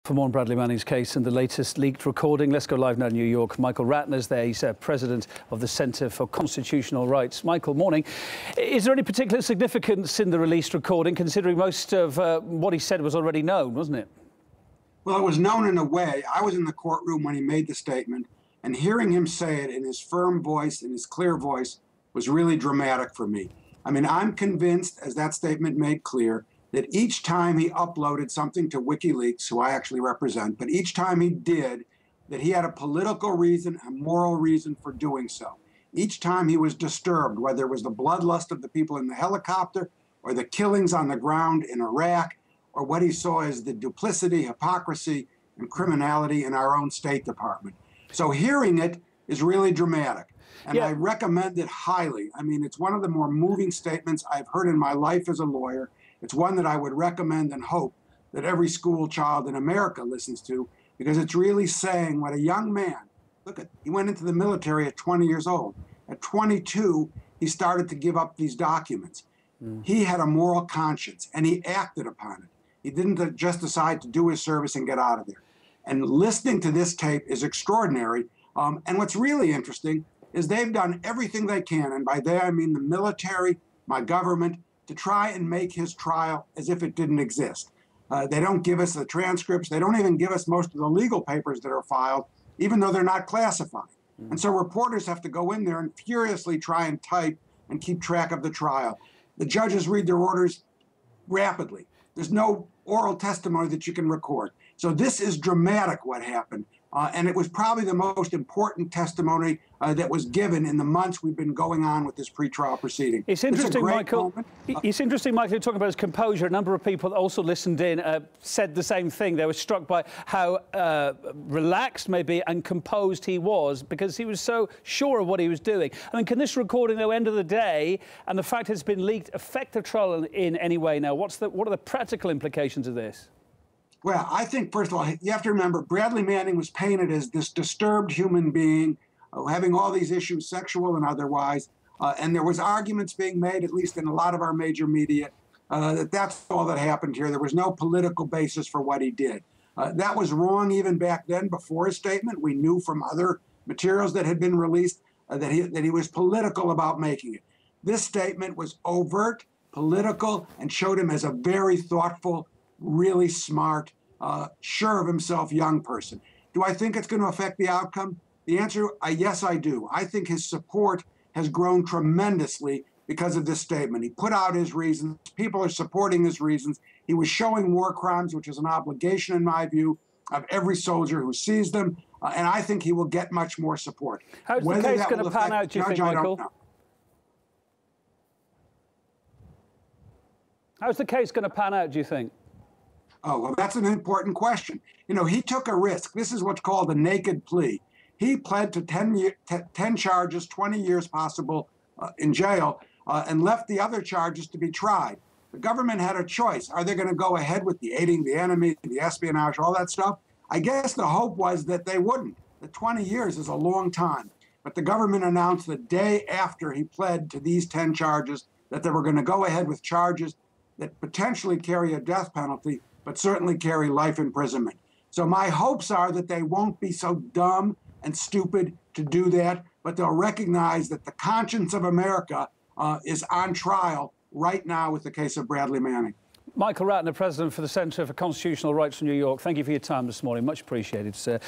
For more on Bradley Manning's case and the latest leaked recording, let's go live now to New York. Michael Ratner's there. He's president of the Center for Constitutional Rights. Michael, morning. Is there any particular significance in the released recording, considering most of what he said was already known, wasn't it? Well, it was known in a way. I was in the courtroom when he made the statement, and hearing him say it in his firm voice, in his clear voice, was really dramatic for me. I mean, I'm convinced, as that statement made clear, that each time he uploaded something to WikiLeaks, who I actually represent, but each time he did, that he had a political reason, a moral reason for doing so. Each time he was disturbed, whether it was the bloodlust of the people in the helicopter or the killings on the ground in Iraq, or what he saw as the duplicity, hypocrisy, and criminality in our own State Department. So hearing it is really dramatic. And I recommend it highly. I mean, it's one of the more moving statements I've heard in my life as a lawyer. It's one that I would recommend and hope that every school child in America listens to, because it's really saying what a young man, he went into the military at 20 years old. At 22, he started to give up these documents. He had a moral conscience, and he acted upon it. He didn't just decide to do his service and get out of there. And listening to this tape is extraordinary. And what's really interesting is they've done everything they can, and by they I mean the military, my government, to try and make his trial as if it didn't exist. They don't give us the transcripts. They don't even give us most of the legal papers that are filed, even though they're not classified. And so reporters have to go in there and furiously try and type and keep track of the trial. The judges read their orders rapidly. There's no oral testimony that you can record. So this is dramatic what happened. And it was probably the most important testimony that was given in the months we've been going on with this pretrial proceeding. It's interesting, Michael. It's interesting, Michael, you're talking about his composure. A number of people that also listened in said the same thing. They were struck by how relaxed, maybe, and composed he was, because he was so sure of what he was doing. I mean, can this recording, though, end of the day, and the fact it's been leaked, affect the trial in any way now? What are the practical implications of this? Well, I think, first of all, you have to remember, Bradley Manning was painted as this disturbed human being, having all these issues, sexual and otherwise. And there was arguments being made, at least in a lot of our major media, that that's all that happened here. There was no political basis for what he did. That was wrong even back then, before his statement. We knew from other materials that had been released that he was political about making it. This statement was overt, political, and showed him as a very thoughtful, really smart, sure of himself young person. Do I think it's going to affect the outcome? The answer, yes, I do. I think his support has grown tremendously because of this statement. He put out his reasons. People are supporting his reasons. He was showing war crimes, which is an obligation, in my view, of every soldier who sees them. And I think he will get much more support. How's the case going to pan out, do you think, Michael? How's the case going to pan out, do you think? Oh, well, that's an important question. You know, he took a risk. This is what's called a naked plea. He pled to 10 charges, 20 years possible in jail, and left the other charges to be tried. The government had a choice. Are they going to go ahead with the aiding the enemy, the espionage, all that stuff? I guess the hope was that they wouldn't. The 20 years is a long time. But the government announced the day after he pled to these 10 charges that they were going to go ahead with charges that potentially carry a death penalty, but certainly carry life imprisonment. So my hopes are that they won't be so dumb and stupid to do that, but they'll recognize that the conscience of America is on trial right now with the case of Bradley Manning. Michael Ratner, President for the Center for Constitutional Rights from New York, thank you for your time this morning. Much appreciated, sir.